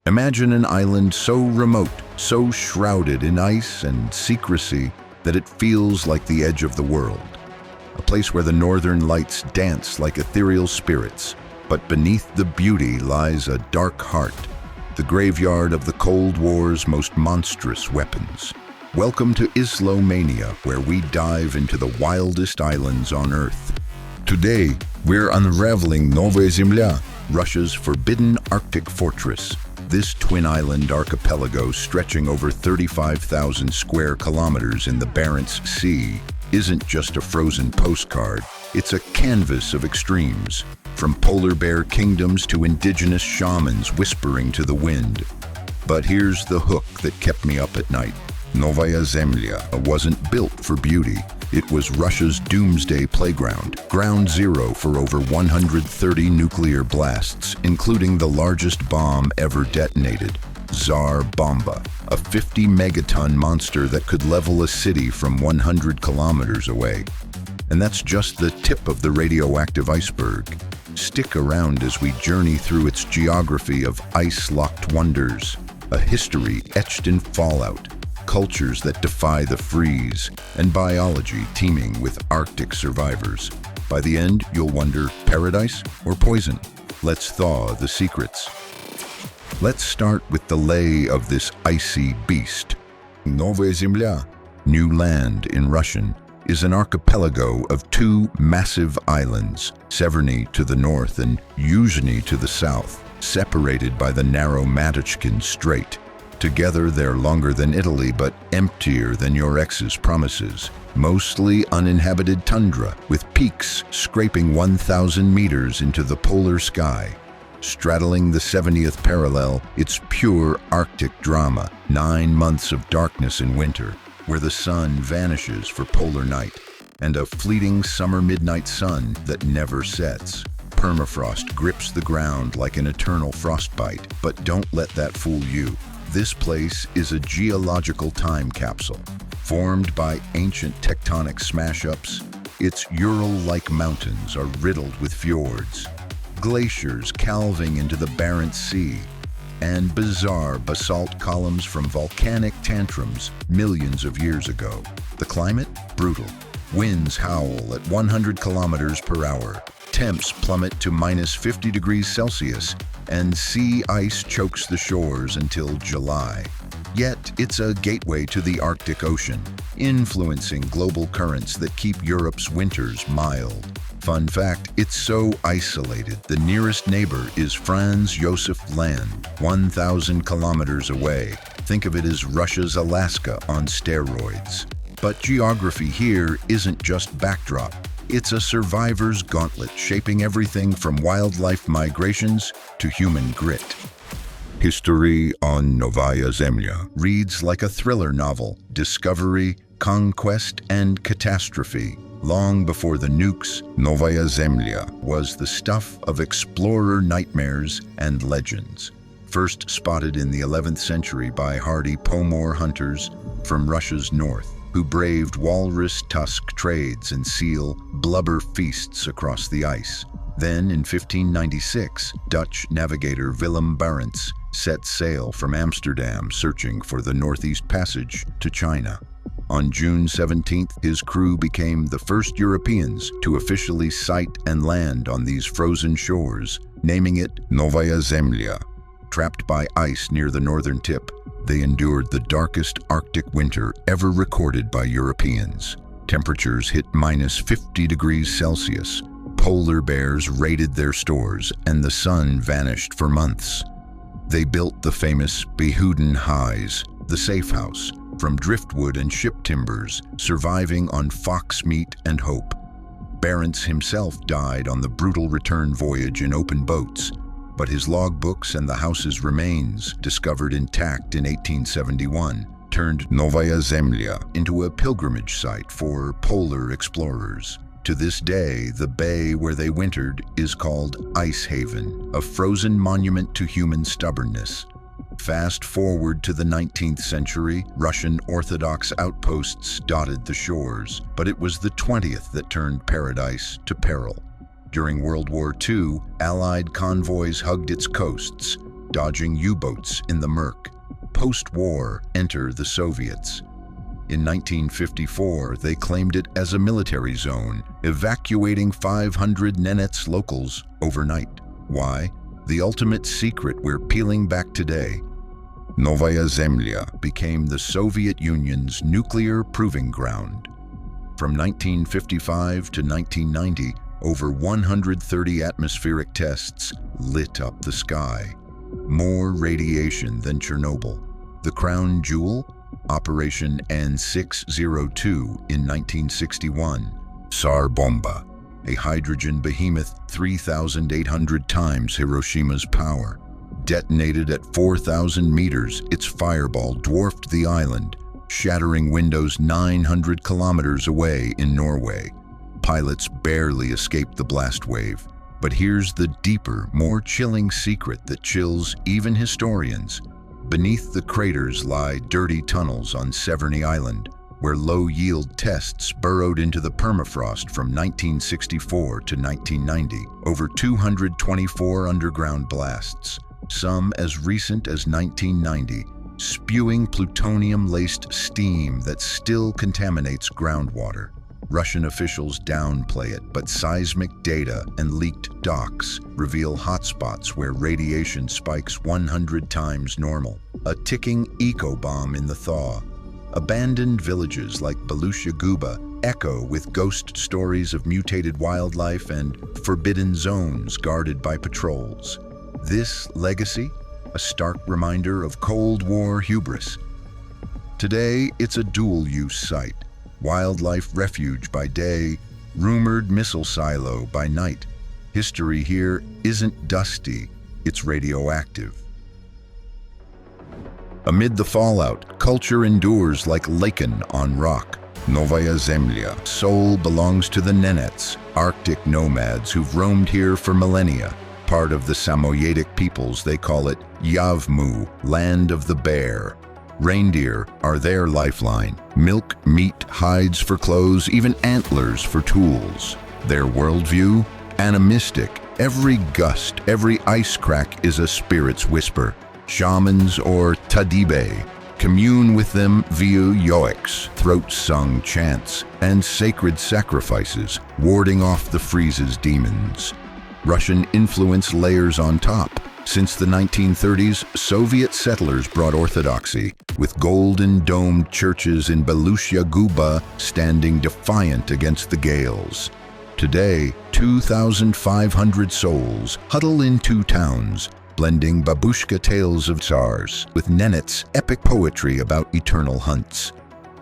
Imagine an island so remote, so shrouded in ice and secrecy that it feels like the edge of the world. A place where the northern lights dance like ethereal spirits, but beneath the beauty lies a dark heart, the graveyard of the Cold War's most monstrous weapons. Welcome to Islo Mania, where we dive into the wildest islands on Earth. Today, we're unraveling Novaya Zemlya, Russia's forbidden Arctic fortress. This twin-island archipelago stretching over 35,000 square kilometers in the Barents Sea isn't just a frozen postcard, it's a canvas of extremes, from polar bear kingdoms to indigenous shamans whispering to the wind. But here's the hook that kept me up at night. Novaya Zemlya wasn't built for beauty. It was Russia's doomsday playground, ground zero for over 130 nuclear blasts, including the largest bomb ever detonated, Tsar Bomba, a 50-megaton monster that could level a city from 100 kilometers away. And that's just the tip of the radioactive iceberg. Stick around as we journey through its geography of ice-locked wonders, a history etched in fallout, cultures that defy the freeze, and biology teeming with Arctic survivors. By the end, you'll wonder, paradise or poison? Let's thaw the secrets. Let's start with the lay of this icy beast. Novaya Zemlya, new land in Russian, is an archipelago of two massive islands, Severny to the north and Yuzhny to the south, separated by the narrow Matochkin Strait. Together, they're longer than Italy, but emptier than your ex's promises. Mostly uninhabited tundra, with peaks scraping 1,000 meters into the polar sky. Straddling the 70th parallel, it's pure Arctic drama, 9 months of darkness in winter, where the sun vanishes for polar night, and a fleeting summer midnight sun that never sets. Permafrost grips the ground like an eternal frostbite, but don't let that fool you. This place is a geological time capsule. Formed by ancient tectonic smash-ups, its Ural-like mountains are riddled with fjords, glaciers calving into the Barents Sea, and bizarre basalt columns from volcanic tantrums millions of years ago. The climate? Brutal. Winds howl at 100 kilometers per hour. Temps plummet to minus 50 degrees Celsius, and sea ice chokes the shores until July. Yet, it's a gateway to the Arctic Ocean, influencing global currents that keep Europe's winters mild. Fun fact, it's so isolated, the nearest neighbor is Franz Josef Land, 1,000 kilometers away. Think of it as Russia's Alaska on steroids. But geography here isn't just backdrop. It's a survivor's gauntlet shaping everything from wildlife migrations to human grit. History on Novaya Zemlya reads like a thriller novel, discovery, conquest, and catastrophe. Long before the nukes, Novaya Zemlya was the stuff of explorer nightmares and legends. First spotted in the 11th century by hardy Pomor hunters from Russia's north, who braved walrus tusk trades and seal blubber feasts across the ice. Then, in 1596, Dutch navigator Willem Barents set sail from Amsterdam searching for the Northeast Passage to China. On June 17th, his crew became the first Europeans to officially sight and land on these frozen shores, naming it Novaya Zemlya. Trapped by ice near the northern tip, they endured the darkest Arctic winter ever recorded by Europeans. Temperatures hit minus 50 degrees Celsius, polar bears raided their stores, and the sun vanished for months. They built the famous Behuden Highs, the safe house, from driftwood and ship timbers, surviving on fox meat and hope. Barents himself died on the brutal return voyage in open boats, but his logbooks and the house's remains, discovered intact in 1871, turned Novaya Zemlya into a pilgrimage site for polar explorers. To this day, the bay where they wintered is called Ice Haven, a frozen monument to human stubbornness. Fast forward to the 19th century, Russian Orthodox outposts dotted the shores, but it was the 20th that turned paradise to peril. During World War II, Allied convoys hugged its coasts, dodging U-boats in the murk. Post-war, enter the Soviets. In 1954, they claimed it as a military zone, evacuating 500 Nenets locals overnight. Why? The ultimate secret we're peeling back today. Novaya Zemlya became the Soviet Union's nuclear proving ground. From 1955 to 1990, over 130 atmospheric tests lit up the sky. More radiation than Chernobyl. The crown jewel? Operation N602 in 1961. Tsar Bomba, a hydrogen behemoth 3,800 times Hiroshima's power. Detonated at 4,000 meters, its fireball dwarfed the island, shattering windows 900 kilometers away in Norway. Pilots barely escaped the blast wave. But here's the deeper, more chilling secret that chills even historians. Beneath the craters lie dirty tunnels on Severny Island, where low-yield tests burrowed into the permafrost from 1964 to 1990. Over 224 underground blasts, some as recent as 1990, spewing plutonium-laced steam that still contaminates groundwater. Russian officials downplay it, but seismic data and leaked docs reveal hotspots where radiation spikes 100 times normal. A ticking eco-bomb in the thaw. Abandoned villages like Belushya Guba echo with ghost stories of mutated wildlife and forbidden zones guarded by patrols. This legacy, a stark reminder of Cold War hubris. Today, it's a dual-use site. Wildlife refuge by day, rumored missile silo by night. History here isn't dusty, it's radioactive. Amid the fallout, culture endures like lichen on rock. Novaya Zemlya, soul belongs to the Nenets, Arctic nomads who've roamed here for millennia. Part of the Samoyedic peoples, they call it Yavmu, land of the bear. Reindeer are their lifeline. Milk, meat, hides for clothes, even antlers for tools. Their worldview? Animistic. Every gust, every ice crack is a spirit's whisper. Shamans or tadibe commune with them via yoiks, throat-sung chants, and sacred sacrifices, warding off the freeze's demons. Russian influence layers on top. Since the 1930s, Soviet settlers brought orthodoxy, with golden-domed churches in Belushya Guba standing defiant against the gales. Today, 2,500 souls huddle in two towns, blending babushka tales of tsars with Nenets' epic poetry about eternal hunts.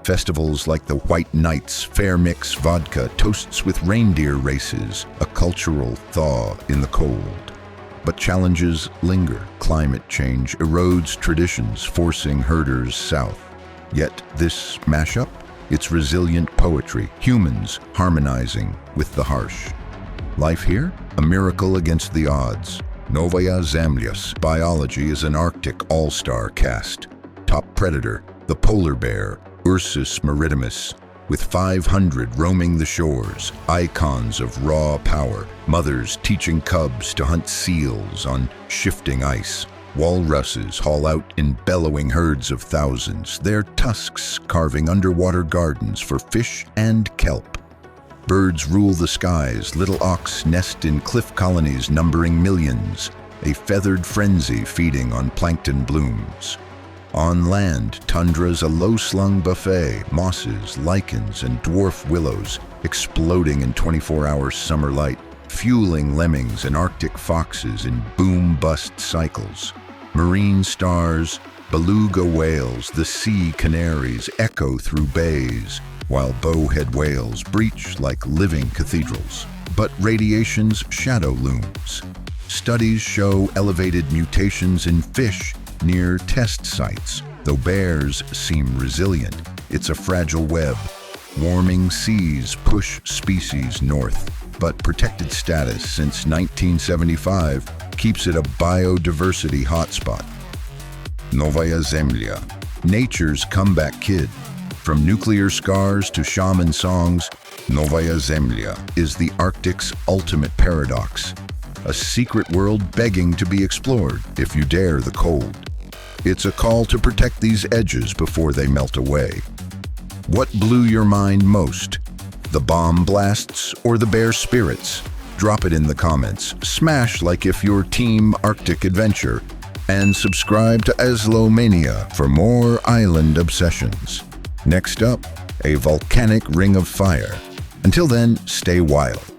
Festivals like the White Nights Fair Mix Vodka toasts with reindeer races, a cultural thaw in the cold. But challenges linger. Climate change erodes traditions, forcing herders south. Yet this mashup? It's resilient poetry, humans harmonizing with the harsh. Life here? A miracle against the odds. Novaya Zemlya's biology is an Arctic all-star cast. Top predator, the polar bear, Ursus maritimus, with 500 roaming the shores, icons of raw power, mothers teaching cubs to hunt seals on shifting ice. Walruses haul out in bellowing herds of thousands, their tusks carving underwater gardens for fish and kelp. Birds rule the skies, little auks nest in cliff colonies numbering millions, a feathered frenzy feeding on plankton blooms. On land, tundra's a low-slung buffet, mosses, lichens, and dwarf willows exploding in 24-hour summer light, fueling lemmings and Arctic foxes in boom-bust cycles. Marine stars, beluga whales, the sea canaries echo through bays, while bowhead whales breach like living cathedrals. But radiation's shadow looms. Studies show elevated mutations in fish near test sites. Though bears seem resilient, it's a fragile web. Warming seas push species north, but protected status since 1975 keeps it a biodiversity hotspot. Novaya Zemlya, nature's comeback kid. From nuclear scars to shaman songs, Novaya Zemlya is the Arctic's ultimate paradox. a secret world begging to be explored if you dare the cold. It's a call to protect these edges before they melt away. What blew your mind most? The bomb blasts or the bear spirits? Drop it in the comments. Smash like if you're Team Arctic Adventure. And subscribe to Islo Mania for more island obsessions. Next up, a volcanic ring of fire. Until then, stay wild.